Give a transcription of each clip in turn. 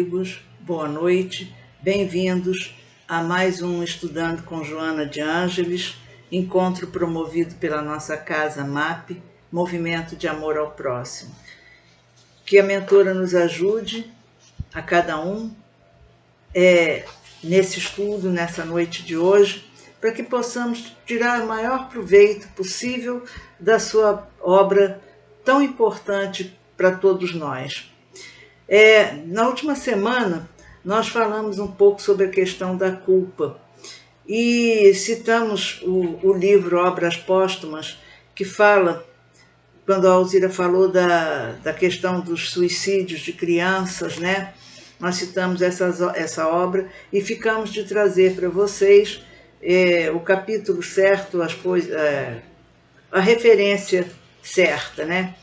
amigos, boa noite, bem-vindos a mais um Estudando com Joana de Ângeles, encontro promovido pela nossa casa MAP, Movimento de Amor ao Próximo. Que a mentora nos ajude, a cada um, nesse estudo, nessa noite de hoje, para que possamos tirar o maior proveito possível da sua obra tão importante para todos nós. Na última semana, nós falamos um pouco sobre a questão da culpa e citamos o livro Obras Póstumas, que fala, quando a Alzira falou da questão dos suicídios de crianças, né? Nós citamos essa obra e ficamos de trazer para vocês o capítulo certo, a referência certa, né?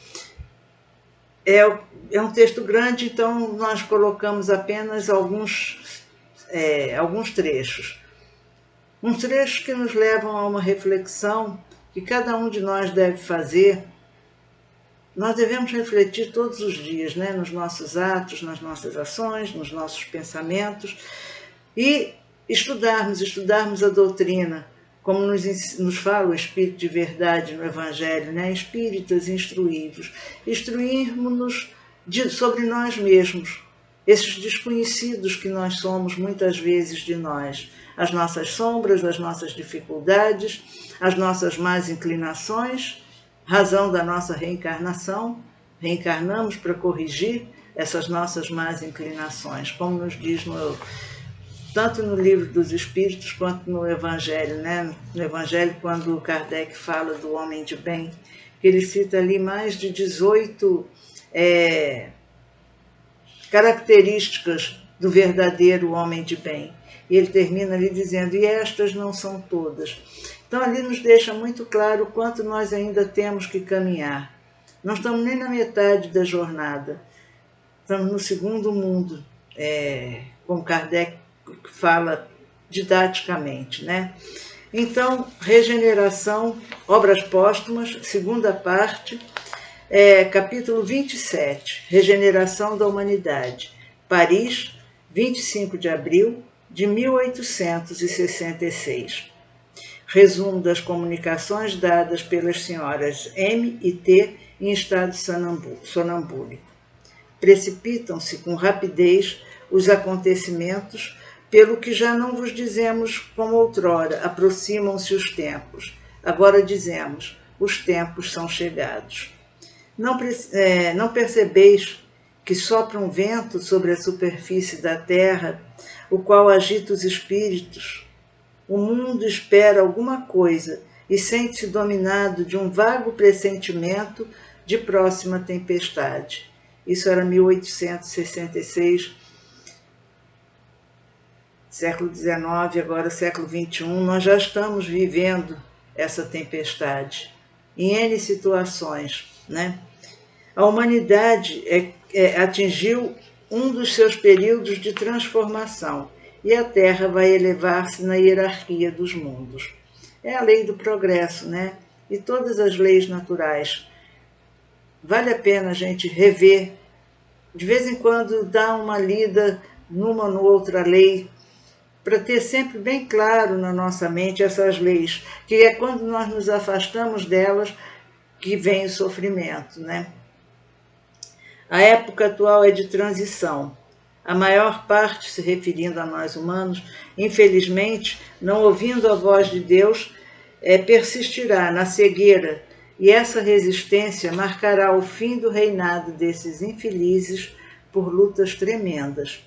É um texto grande, então nós colocamos apenas alguns trechos. Uns trechos que nos levam a uma reflexão que cada um de nós deve fazer. Nós devemos refletir todos os dias, né? Nos nossos atos, nas nossas ações, nos nossos pensamentos e estudarmos a doutrina, como nos fala o Espírito de Verdade no Evangelho, né? Espíritas instruídos, instruirmos-nos sobre nós mesmos, esses desconhecidos que nós somos muitas vezes de nós, as nossas sombras, as nossas dificuldades, as nossas más inclinações, razão da nossa reencarnação, reencarnamos para corrigir essas nossas más inclinações, como nos diz tanto no Livro dos Espíritos quanto no Evangelho, né? No Evangelho, quando Kardec fala do homem de bem, que ele cita ali mais de 18 características do verdadeiro homem de bem. E ele termina ali dizendo, e estas não são todas. Então ali nos deixa muito claro o quanto nós ainda temos que caminhar. Não estamos nem na metade da jornada. Estamos no segundo mundo, como Kardec fala didaticamente, né? Então, regeneração, obras póstumas, segunda parte, capítulo 27, regeneração da humanidade, Paris, 25 de abril de 1866. Resumo das comunicações dadas pelas senhoras M e T em estado sonambúlico. Precipitam-se com rapidez os acontecimentos, pelo que já não vos dizemos como outrora, aproximam-se os tempos. Agora dizemos, os tempos são chegados. Não percebeis que sopra um vento sobre a superfície da terra, o qual agita os espíritos? O mundo espera alguma coisa e sente-se dominado de um vago pressentimento de próxima tempestade. Isso era 1866, século XIX, agora século XXI, nós já estamos vivendo essa tempestade em N situações, né? A humanidade atingiu um dos seus períodos de transformação e a Terra vai elevar-se na hierarquia dos mundos. É a lei do progresso, né? E todas as leis naturais. Vale a pena a gente rever, de vez em quando dar uma lida numa ou noutra lei, para ter sempre bem claro na nossa mente essas leis, que é quando nós nos afastamos delas que vem o sofrimento, né? A época atual é de transição. A maior parte, se referindo a nós humanos, infelizmente, não ouvindo a voz de Deus, persistirá na cegueira, e essa resistência marcará o fim do reinado desses infelizes por lutas tremendas.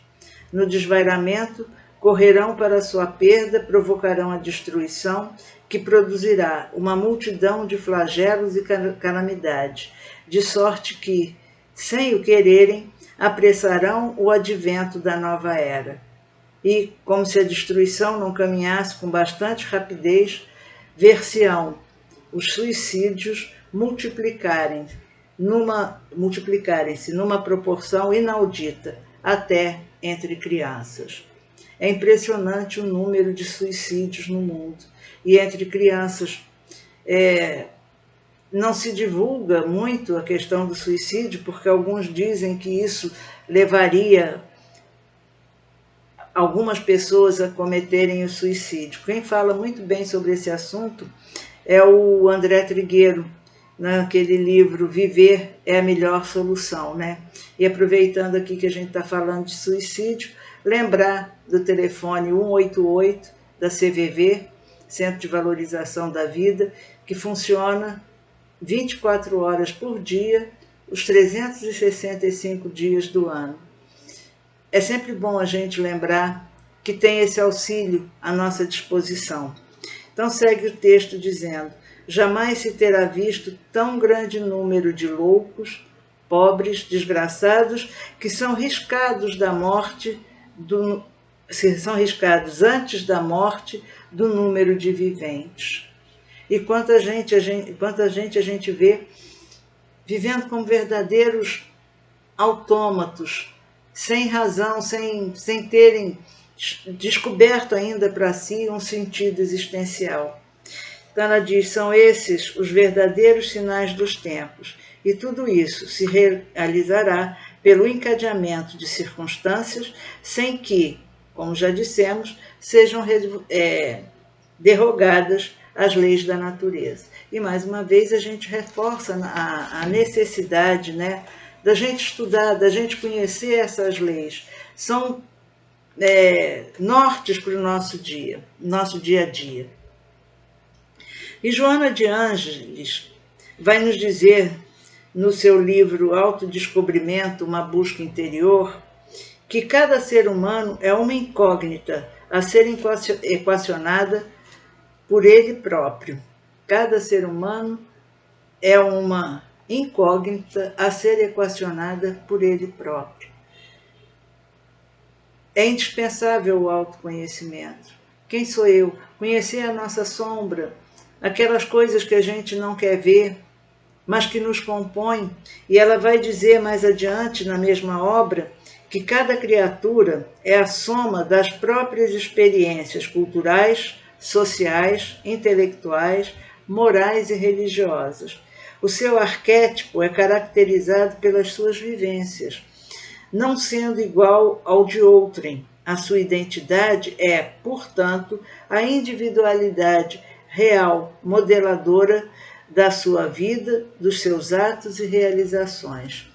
No desvairamento, correrão para a sua perda, provocarão a destruição, que produzirá uma multidão de flagelos e calamidade, de sorte que, sem o quererem, apressarão o advento da nova era. E, como se a destruição não caminhasse com bastante rapidez, ver-se-ão os suicídios multiplicarem-se numa proporção inaudita, até entre crianças. É impressionante o número de suicídios no mundo. E entre crianças, não se divulga muito a questão do suicídio, porque alguns dizem que isso levaria algumas pessoas a cometerem o suicídio. Quem fala muito bem sobre esse assunto é o André Trigueiro, naquele livro Viver é a Melhor Solução, né? E aproveitando aqui que a gente está falando de suicídio, lembrar do telefone 188 da CVV, Centro de Valorização da Vida, que funciona 24 horas por dia, os 365 dias do ano. É sempre bom a gente lembrar que tem esse auxílio à nossa disposição. Então segue o texto dizendo: jamais se terá visto tão grande número de loucos, pobres, desgraçados, que são riscados da morte, são riscados antes da morte do número de viventes. E quanta gente a gente vê vivendo como verdadeiros autômatos, sem razão, sem terem descoberto ainda para si um sentido existencial. Então ela diz, são esses os verdadeiros sinais dos tempos, e tudo isso se realizará pelo encadeamento de circunstâncias sem que, como já dissemos, sejam derrogadas as leis da natureza. E mais uma vez a gente reforça a necessidade, né, da gente estudar, da gente conhecer essas leis. São nortes para o nosso dia a dia. E Joana de Ângeles vai nos dizer, no seu livro Autodescobrimento, uma busca interior, que cada ser humano é uma incógnita a ser equacionada por ele próprio. Cada ser humano é uma incógnita a ser equacionada por ele próprio. É indispensável o autoconhecimento. Quem sou eu? Conhecer a nossa sombra, aquelas coisas que a gente não quer ver, mas que nos compõem. E ela vai dizer mais adiante, na mesma obra, que cada criatura é a soma das próprias experiências culturais, sociais, intelectuais, morais e religiosas. O seu arquétipo é caracterizado pelas suas vivências, não sendo igual ao de outrem. A sua identidade é, portanto, a individualidade real, modeladora da sua vida, dos seus atos e realizações.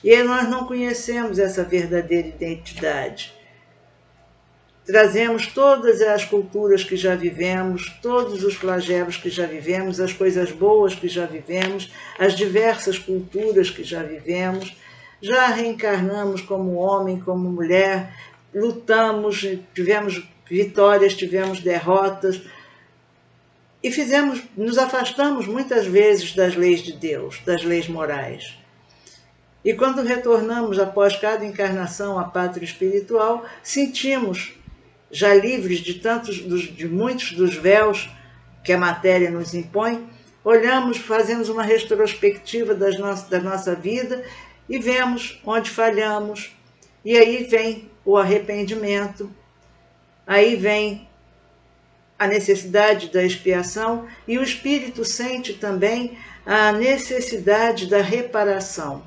E nós não conhecemos essa verdadeira identidade. Trazemos todas as culturas que já vivemos, todos os flagelos que já vivemos, as coisas boas que já vivemos, as diversas culturas que já vivemos. Já reencarnamos como homem, como mulher, lutamos, tivemos vitórias, tivemos derrotas e nos afastamos muitas vezes das leis de Deus, das leis morais. E quando retornamos após cada encarnação à pátria espiritual, sentimos, já livres de muitos dos véus que a matéria nos impõe, olhamos, fazemos uma retrospectiva da nossa vida e vemos onde falhamos. E aí vem o arrependimento, aí vem a necessidade da expiação, e o espírito sente também a necessidade da reparação.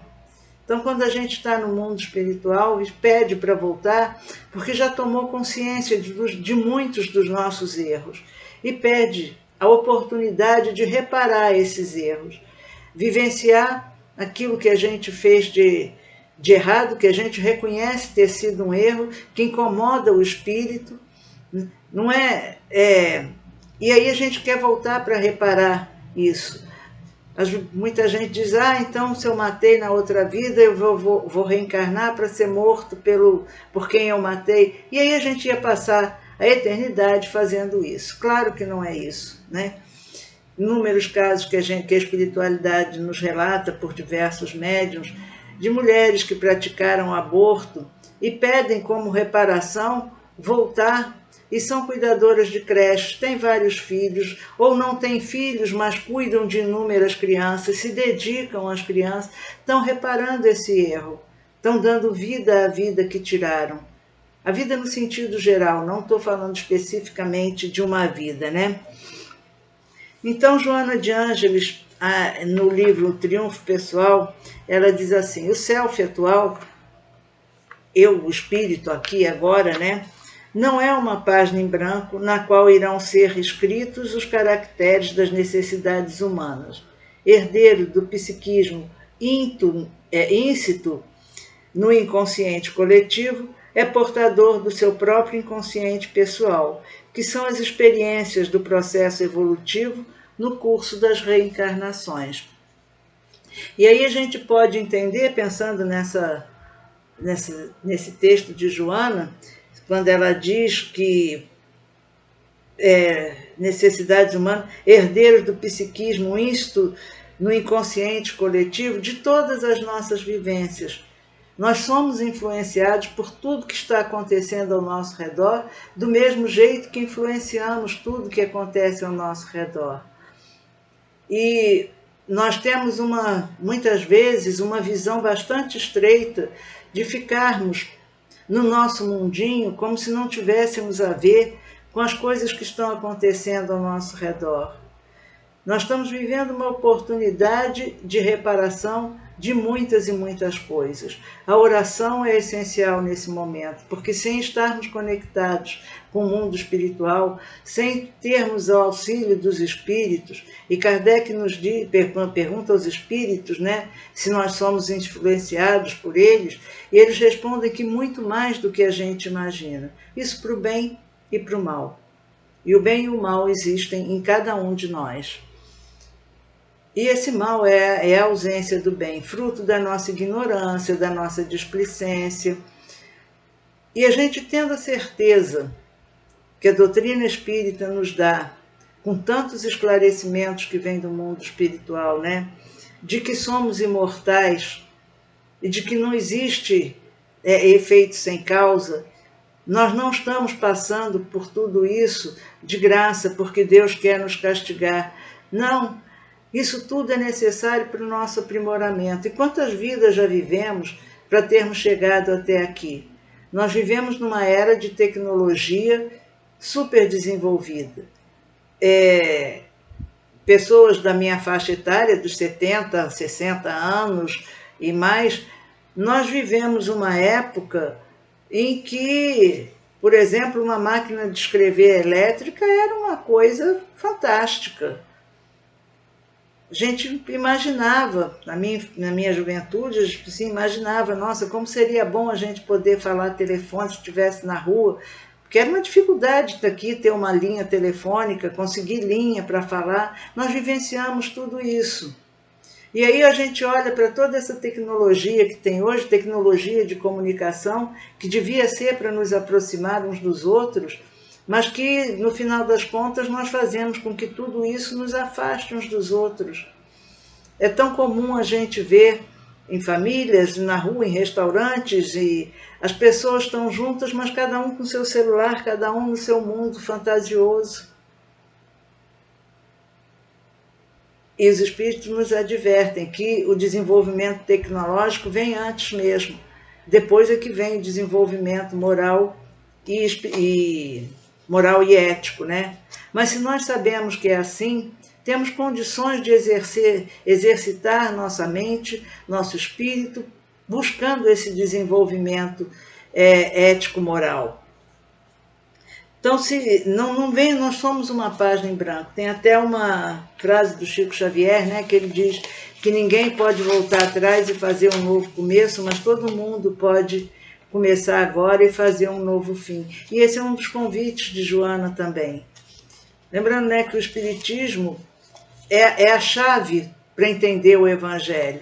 Então, quando a gente está no mundo espiritual, pede para voltar, porque já tomou consciência de muitos dos nossos erros, e pede a oportunidade de reparar esses erros, vivenciar aquilo que a gente fez de errado, que a gente reconhece ter sido um erro, que incomoda o espírito, não é? E aí a gente quer voltar para reparar isso. Muita gente diz, então se eu matei na outra vida, eu vou reencarnar para ser morto por quem eu matei. E aí a gente ia passar a eternidade fazendo isso. Claro que não é isso, né? Inúmeros casos que a espiritualidade nos relata por diversos médiuns, de mulheres que praticaram aborto e pedem como reparação voltar e são cuidadoras de creche, têm vários filhos, ou não têm filhos, mas cuidam de inúmeras crianças, se dedicam às crianças, estão reparando esse erro, estão dando vida à vida que tiraram. A vida no sentido geral, não estou falando especificamente de uma vida, né? Então, Joana de Ângeles, no livro O Triunfo Pessoal, ela diz assim, o self atual eu, o espírito aqui agora, né? Não é uma página em branco na qual irão ser escritos os caracteres das necessidades humanas. Herdeiro do psiquismo íncito no inconsciente coletivo, é portador do seu próprio inconsciente pessoal, que são as experiências do processo evolutivo no curso das reencarnações. E aí a gente pode entender, pensando nesse texto de Joana, quando ela diz que necessidades humanas, herdeiros do psiquismo íncito no inconsciente coletivo, de todas as nossas vivências. Nós somos influenciados por tudo que está acontecendo ao nosso redor, do mesmo jeito que influenciamos tudo que acontece ao nosso redor. E nós temos muitas vezes uma visão bastante estreita de ficarmos no nosso mundinho como se não tivéssemos a ver com as coisas que estão acontecendo ao nosso redor. Nós estamos vivendo uma oportunidade de reparação de muitas e muitas coisas. A oração é essencial nesse momento, porque sem estarmos conectados com o mundo espiritual, sem termos o auxílio dos espíritos, e Kardec nos pergunta aos espíritos, né, se nós somos influenciados por eles, e eles respondem que muito mais do que a gente imagina. Isso para o bem e para o mal. E o bem e o mal existem em cada um de nós. E esse mal é a ausência do bem, fruto da nossa ignorância, da nossa displicência. E a gente tendo a certeza que a doutrina espírita nos dá, com tantos esclarecimentos que vêm do mundo espiritual, né, de que somos imortais e de que não existe efeito sem causa, nós não estamos passando por tudo isso de graça porque Deus quer nos castigar. Não. Isso tudo é necessário para o nosso aprimoramento. E quantas vidas já vivemos para termos chegado até aqui? Nós vivemos numa era de tecnologia super desenvolvida. Pessoas da minha faixa etária, dos 70, 60 anos e mais, nós vivemos uma época em que, por exemplo, uma máquina de escrever elétrica era uma coisa fantástica. A gente imaginava, na minha juventude, a gente assim, imaginava, nossa, como seria bom a gente poder falar telefone se estivesse na rua, porque era uma dificuldade daqui ter uma linha telefônica, conseguir linha para falar. Nós vivenciamos tudo isso. E aí a gente olha para toda essa tecnologia que tem hoje, tecnologia de comunicação, que devia ser para nos aproximar uns dos outros, mas que, no final das contas, nós fazemos com que tudo isso nos afaste uns dos outros. É tão comum a gente ver em famílias, na rua, em restaurantes, e as pessoas estão juntas, mas cada um com seu celular, cada um no seu mundo fantasioso. E os espíritos nos advertem que o desenvolvimento tecnológico vem antes mesmo. Depois é que vem o desenvolvimento moral e ético, né? Mas se nós sabemos que é assim, temos condições de exercitar nossa mente, nosso espírito, buscando esse desenvolvimento ético-moral. Então, se não vem, nós somos uma página em branco. Tem até uma frase do Chico Xavier, né, que ele diz que ninguém pode voltar atrás e fazer um novo começo, mas todo mundo pode começar agora e fazer um novo fim. E esse é um dos convites de Joana também. Lembrando, né, que o Espiritismo é a chave para entender o Evangelho.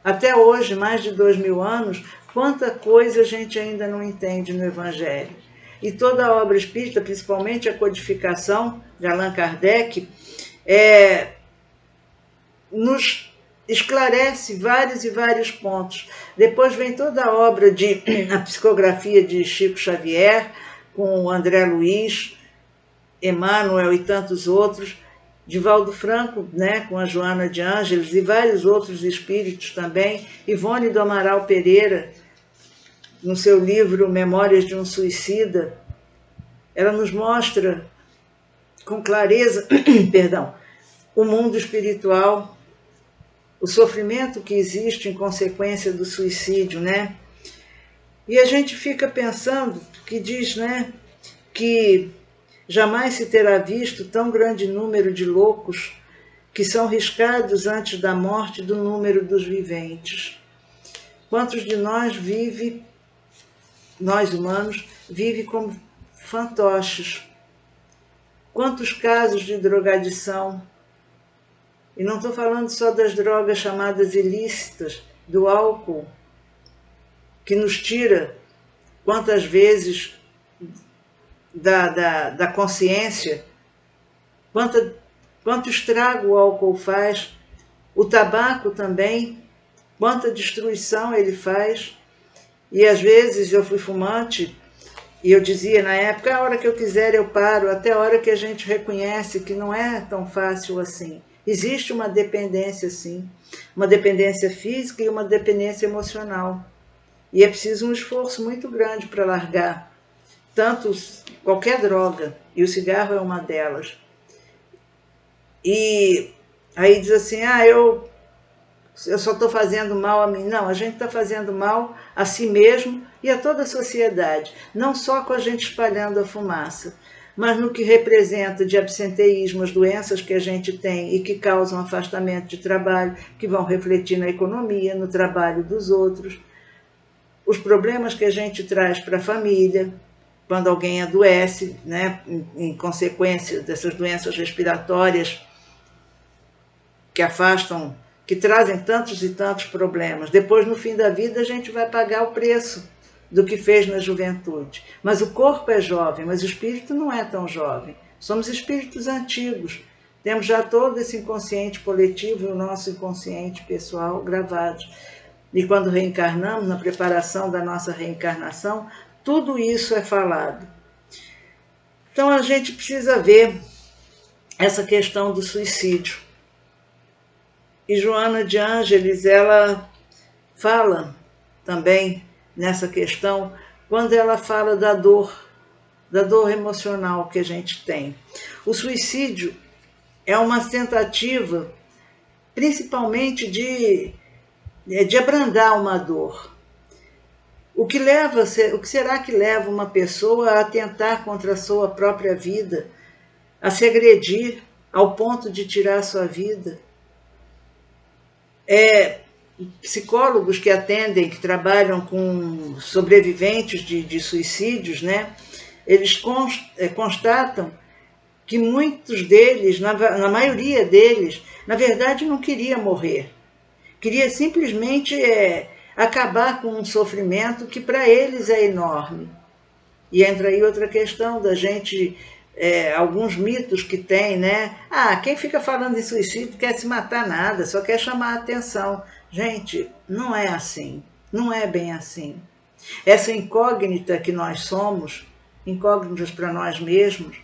Até hoje, mais de 2000 anos, quanta coisa a gente ainda não entende no Evangelho. E toda a obra espírita, principalmente a codificação de Allan Kardec, nos esclarece vários e vários pontos. Depois vem toda a obra a psicografia de Chico Xavier, com o André Luiz, Emmanuel e tantos outros, Divaldo Franco, né, com a Joana de Ângeles e vários outros espíritos também, Ivone do Amaral Pereira, no seu livro Memórias de um Suicida, ela nos mostra com clareza, o mundo espiritual, o sofrimento que existe em consequência do suicídio, né? E a gente fica pensando, que diz, né, que jamais se terá visto tão grande número de loucos que são riscados antes da morte do número dos viventes. Quantos de nós nós humanos, vive como fantoches? Quantos casos de drogadição? E não estou falando só das drogas chamadas ilícitas, do álcool, que nos tira quantas vezes da consciência, quanto estrago o álcool faz, o tabaco também, quanta destruição ele faz. E às vezes eu fui fumante e eu dizia na época, a hora que eu quiser eu paro, até a hora que a gente reconhece que não é tão fácil assim. Existe uma dependência, sim, uma dependência física e uma dependência emocional. E é preciso um esforço muito grande para largar qualquer droga, e o cigarro é uma delas. E aí diz assim, eu só estou fazendo mal a mim. Não, a gente está fazendo mal a si mesmo e a toda a sociedade, não só com a gente espalhando a fumaça, mas no que representa de absenteísmo, as doenças que a gente tem e que causam afastamento de trabalho, que vão refletir na economia, no trabalho dos outros, os problemas que a gente traz para a família, quando alguém adoece, né, em consequência dessas doenças respiratórias que afastam, que trazem tantos e tantos problemas. Depois, no fim da vida, a gente vai pagar o preço do que fez na juventude. Mas o corpo é jovem, mas o espírito não é tão jovem. Somos espíritos antigos. Temos já todo esse inconsciente coletivo e o nosso inconsciente pessoal gravados. E quando reencarnamos, na preparação da nossa reencarnação, tudo isso é falado. Então a gente precisa ver essa questão do suicídio. E Joana de Ângeles, ela fala também nessa questão, quando ela fala da dor emocional que a gente tem. O suicídio é uma tentativa, principalmente de abrandar uma dor. O que será que leva uma pessoa a atentar contra a sua própria vida, a se agredir ao ponto de tirar a sua vida? Psicólogos que atendem, que trabalham com sobreviventes de suicídios, né, eles constatam que muitos deles, na maioria deles, na verdade não queria morrer. Queria simplesmente acabar com um sofrimento que para eles é enorme. E entra aí outra questão da gente, alguns mitos que tem, né? Quem fica falando em suicídio quer se matar nada, só quer chamar a atenção. Gente, não é assim, não é bem assim. Essa incógnita que nós somos, incógnitas para nós mesmos,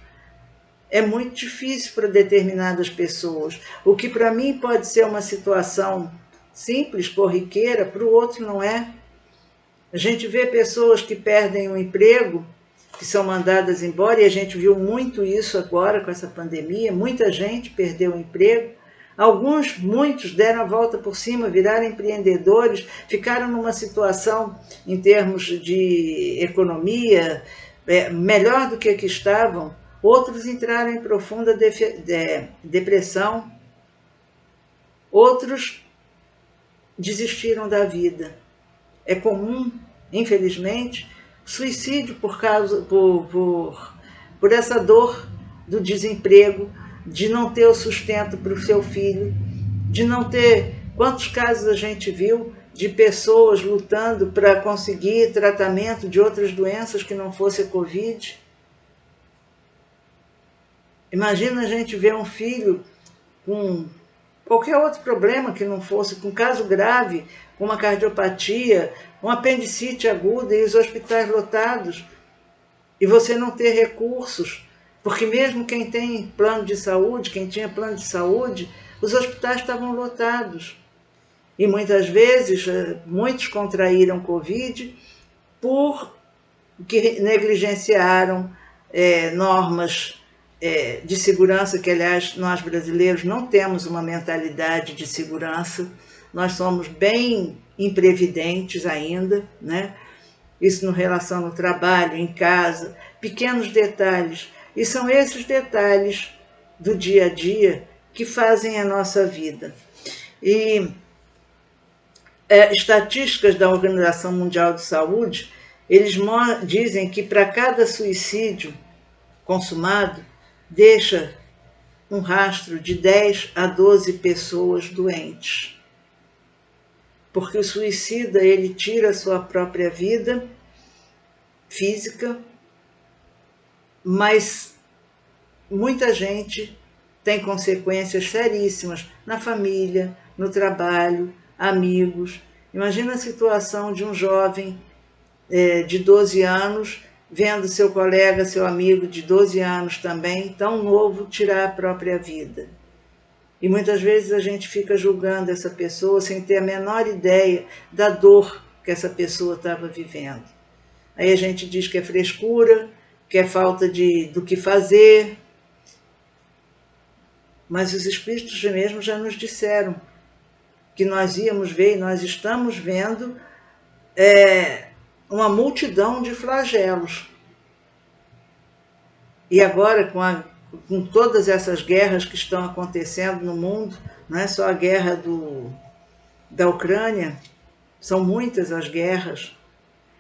é muito difícil para determinadas pessoas. O que para mim pode ser uma situação simples, corriqueira, para o outro não é. A gente vê pessoas que perdem o emprego, que são mandadas embora, e a gente viu muito isso agora com essa pandemia, muita gente perdeu o emprego, muitos deram a volta por cima, viraram empreendedores, ficaram numa situação, em termos de economia, melhor do que a que estavam, outros entraram em profunda depressão, outros desistiram da vida. É comum, infelizmente, suicídio por essa dor do desemprego, de não ter o sustento para o seu filho, de não ter... Quantos casos a gente viu de pessoas lutando para conseguir tratamento de outras doenças que não fosse a Covid? Imagina a gente ver um filho com qualquer outro problema que não fosse, com caso grave, com uma cardiopatia, uma apendicite aguda e os hospitais lotados, e você não ter recursos, porque mesmo quem tem plano de saúde, quem tinha plano de saúde, os hospitais estavam lotados. E muitas vezes, muitos contraíram Covid porque negligenciaram normas de segurança, que aliás nós brasileiros não temos uma mentalidade de segurança, nós somos bem imprevidentes ainda, né? isso no relação no trabalho, em casa, pequenos detalhes. E são esses detalhes do dia a dia que fazem a nossa vida. E estatísticas da Organização Mundial de Saúde, eles dizem que para cada suicídio consumado, deixa um rastro de 10 a 12 pessoas doentes. Porque o suicida, ele tira a sua própria vida física, mas muita gente tem consequências seríssimas na família, no trabalho, amigos. Imagina a situação de um jovem de 12 anos vendo seu colega, seu amigo de 12 anos também, tão novo, tirar a própria vida. E muitas vezes a gente fica julgando essa pessoa sem ter a menor ideia da dor que essa pessoa estava vivendo. Aí a gente diz que é frescura, que é falta do que fazer. Mas os espíritos mesmo já nos disseram que nós íamos ver, e nós estamos vendo, uma multidão de flagelos. E agora, com todas essas guerras que estão acontecendo no mundo, não é só a guerra da Ucrânia, são muitas as guerras,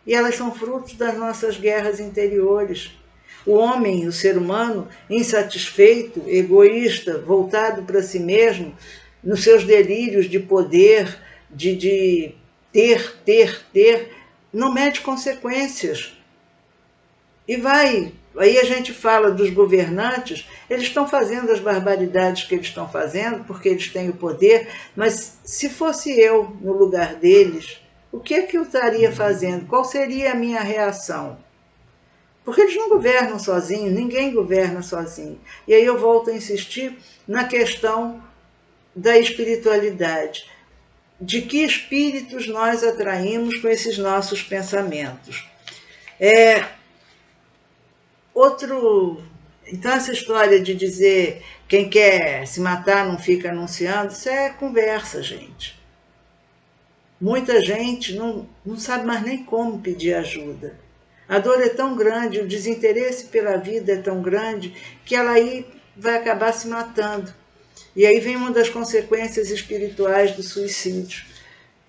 e elas são frutos das nossas guerras interiores. O homem, o ser humano, insatisfeito, egoísta, voltado para si mesmo, nos seus delírios de poder, de ter, não mede consequências. E aí a gente fala dos governantes, eles estão fazendo as barbaridades que eles estão fazendo, porque eles têm o poder, mas se fosse eu no lugar deles, o que é que eu estaria fazendo? Qual seria a minha reação? Porque eles não governam sozinhos, ninguém governa sozinho. E aí eu volto a insistir na questão da espiritualidade. De que espíritos nós atraímos com esses nossos pensamentos? Então, essa história de dizer quem quer se matar não fica anunciando, isso é conversa, gente. Muita gente não sabe mais nem como pedir ajuda. A dor é tão grande, o desinteresse pela vida é tão grande, que ela aí vai acabar se matando. E aí vem uma das consequências espirituais do suicídio.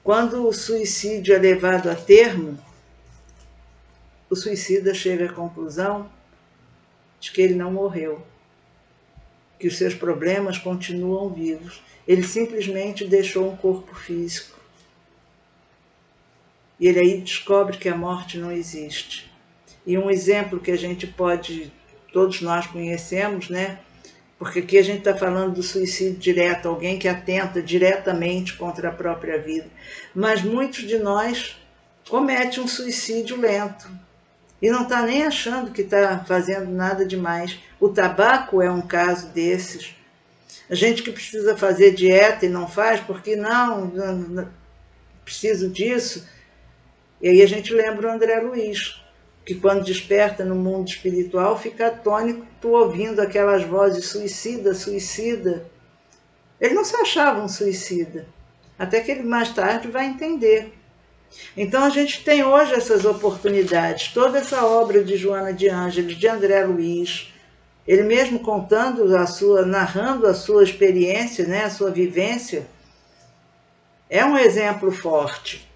Quando o suicídio é levado a termo, o suicida chega à conclusão de que ele não morreu, que os seus problemas continuam vivos. Ele simplesmente deixou um corpo físico. E ele aí descobre que a morte não existe. E um exemplo que a gente todos nós conhecemos, né? Porque aqui a gente está falando do suicídio direto, alguém que atenta diretamente contra a própria vida. Mas muitos de nós cometem um suicídio lento. E não está nem achando que está fazendo nada demais. O tabaco é um caso desses. A gente que precisa fazer dieta e não faz, porque não preciso disso. E aí a gente lembra o André Luiz, que quando desperta no mundo espiritual fica atônito ouvindo aquelas vozes suicida, suicida. Ele não se achava um suicida, até que ele mais tarde vai entender. Então a gente tem hoje essas oportunidades, toda essa obra de Joana de Ângeles, de André Luiz, ele mesmo narrando a sua experiência, né, a sua vivência, é um exemplo forte.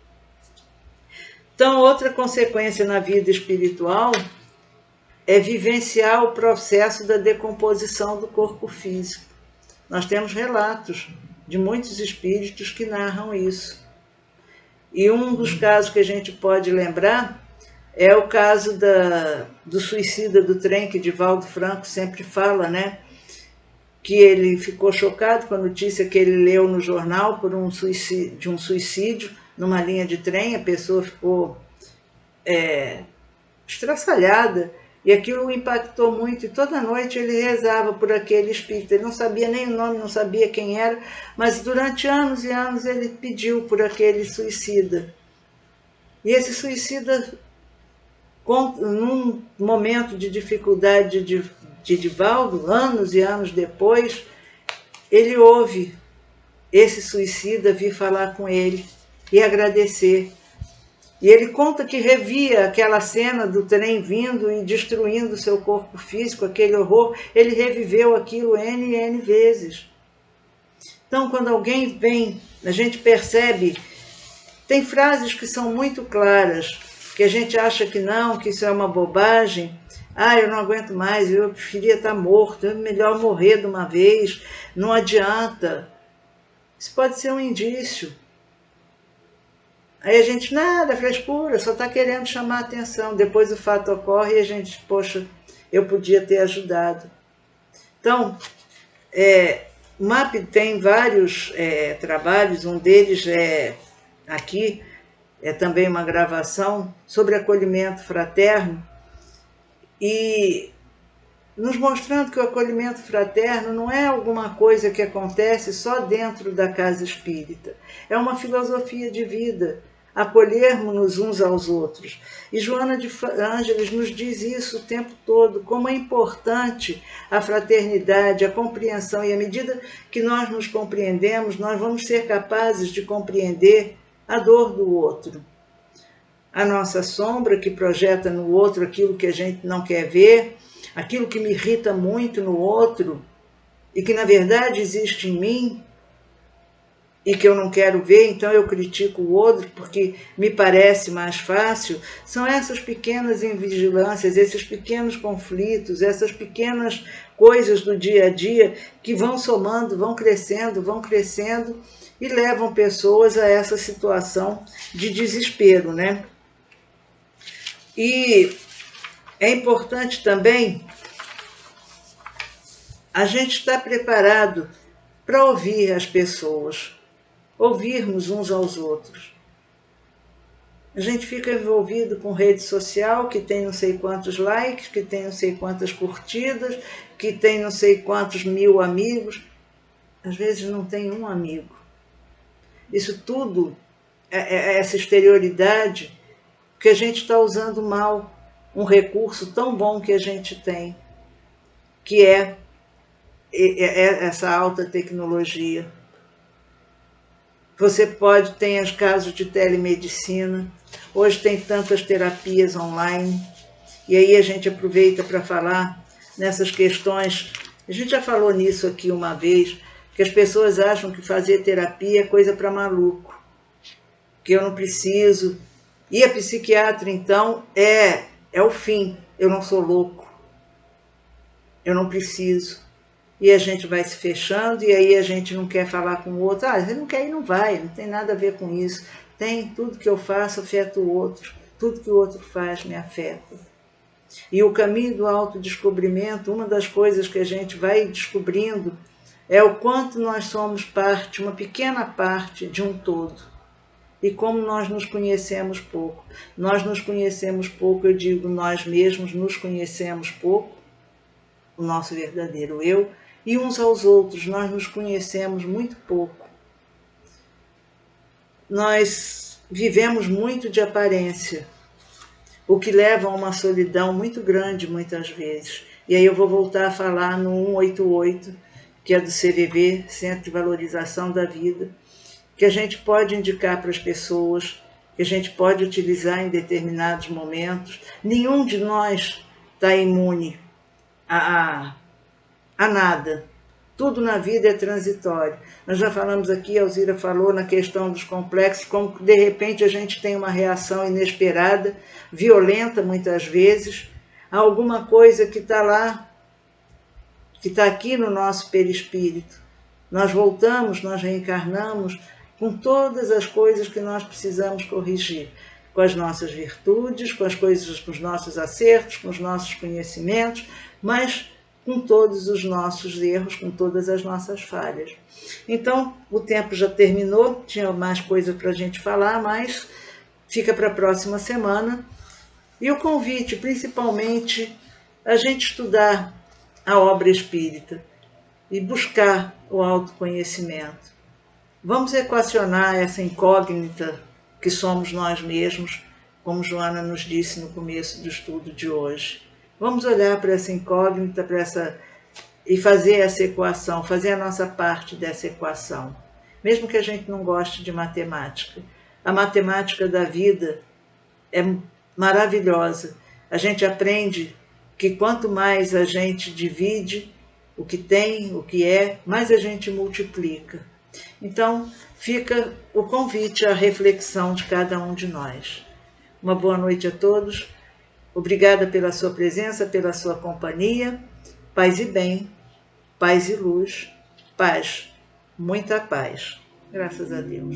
Então, outra consequência na vida espiritual é vivenciar o processo da decomposição do corpo físico. Nós temos relatos de muitos espíritos que narram isso. E um dos casos que a gente pode lembrar é o caso do suicida do trem, que Divaldo Franco sempre fala, né? Que ele ficou chocado com a notícia que ele leu no jornal de um suicídio numa linha de trem. A pessoa ficou estraçalhada e aquilo o impactou muito. E toda noite ele rezava por aquele espírito. Ele não sabia nem o nome, não sabia quem era, mas durante anos e anos ele pediu por aquele suicida. E esse suicida, num momento de dificuldade de Divaldo, anos e anos depois, ele ouve esse suicida vir falar com ele e agradecer E ele conta que revia aquela cena do trem vindo e destruindo seu corpo físico, aquele horror, ele reviveu aquilo N e N vezes. Então, quando alguém vem, a gente percebe, tem frases que são muito claras, que a gente acha que não, que isso é uma bobagem. Ah, eu não aguento mais, eu preferia estar morto, é melhor morrer de uma vez, não adianta. Isso pode ser um indício. Aí a gente, nada, frescura, só está querendo chamar a atenção. Depois o fato ocorre e a gente, poxa, eu podia ter ajudado. Então, o MAP tem vários trabalhos, um deles aqui, é também uma gravação sobre acolhimento fraterno, e nos mostrando que o acolhimento fraterno não é alguma coisa que acontece só dentro da casa espírita, é uma filosofia de vida, acolhermos-nos uns aos outros. E Joana de Ângeles nos diz isso o tempo todo, como é importante a fraternidade, a compreensão, e à medida que nós nos compreendemos, nós vamos ser capazes de compreender a dor do outro. A nossa sombra que projeta no outro aquilo que a gente não quer ver, aquilo que me irrita muito no outro e que na verdade existe em mim e que eu não quero ver, então eu critico o outro porque me parece mais fácil. São essas pequenas invigilâncias, esses pequenos conflitos, essas pequenas coisas do dia a dia que vão somando, vão crescendo e levam pessoas a essa situação de desespero, né? E é importante também a gente estar preparado para ouvir as pessoas, ouvirmos uns aos outros. A gente fica envolvido com rede social, que tem não sei quantos likes, que tem não sei quantas curtidas, que tem não sei quantos mil amigos. Às vezes não tem um amigo. Isso tudo, essa exterioridade, que a gente está usando mal um recurso tão bom que a gente tem, que é essa alta tecnologia. Você tem os casos de telemedicina, hoje tem tantas terapias online, e aí a gente aproveita para falar nessas questões. A gente já falou nisso aqui uma vez, que as pessoas acham que fazer terapia é coisa para maluco, que eu não preciso. E a psiquiatra, então, é o fim. Eu não sou louco, eu não preciso. E a gente vai se fechando, e aí a gente não quer falar com o outro. Ah, você não quer ir, não vai, não tem nada a ver com isso. Tem, tudo que eu faço afeta o outro, tudo que o outro faz me afeta. E o caminho do autodescobrimento, uma das coisas que a gente vai descobrindo é o quanto nós somos parte, uma pequena parte de um todo. E como nós nos conhecemos pouco. Nós nos conhecemos pouco, eu digo, nós mesmos nos conhecemos pouco, o nosso verdadeiro eu, e uns aos outros, nós nos conhecemos muito pouco. Nós vivemos muito de aparência, o que leva a uma solidão muito grande muitas vezes. E aí eu vou voltar a falar no 188, que é do CVV, Centro de Valorização da Vida, que a gente pode indicar para as pessoas, que a gente pode utilizar em determinados momentos. Nenhum de nós está imune a nada. Tudo na vida é transitório. Nós já falamos aqui, a Alzira falou na questão dos complexos, como de repente a gente tem uma reação inesperada, violenta muitas vezes, a alguma coisa que está lá, que está aqui no nosso perispírito. Nós voltamos, nós reencarnamos com todas as coisas que nós precisamos corrigir, com as nossas virtudes, com as coisas, com os nossos acertos, com os nossos conhecimentos, mas com todos os nossos erros, com todas as nossas falhas. Então, o tempo já terminou, tinha mais coisa para a gente falar, mas fica para a próxima semana. E o convite, principalmente, a gente estudar a obra espírita e buscar o autoconhecimento. Vamos equacionar essa incógnita que somos nós mesmos, como Joana nos disse no começo do estudo de hoje. Vamos olhar para essa incógnita, e fazer essa equação, fazer a nossa parte dessa equação. Mesmo que a gente não goste de matemática. A matemática da vida é maravilhosa. A gente aprende que quanto mais a gente divide o que tem, o que é, mais a gente multiplica. Então, fica o convite à reflexão de cada um de nós. Uma boa noite a todos. Obrigada pela sua presença, pela sua companhia. Paz e bem, paz e luz, paz, muita paz. Graças a Deus.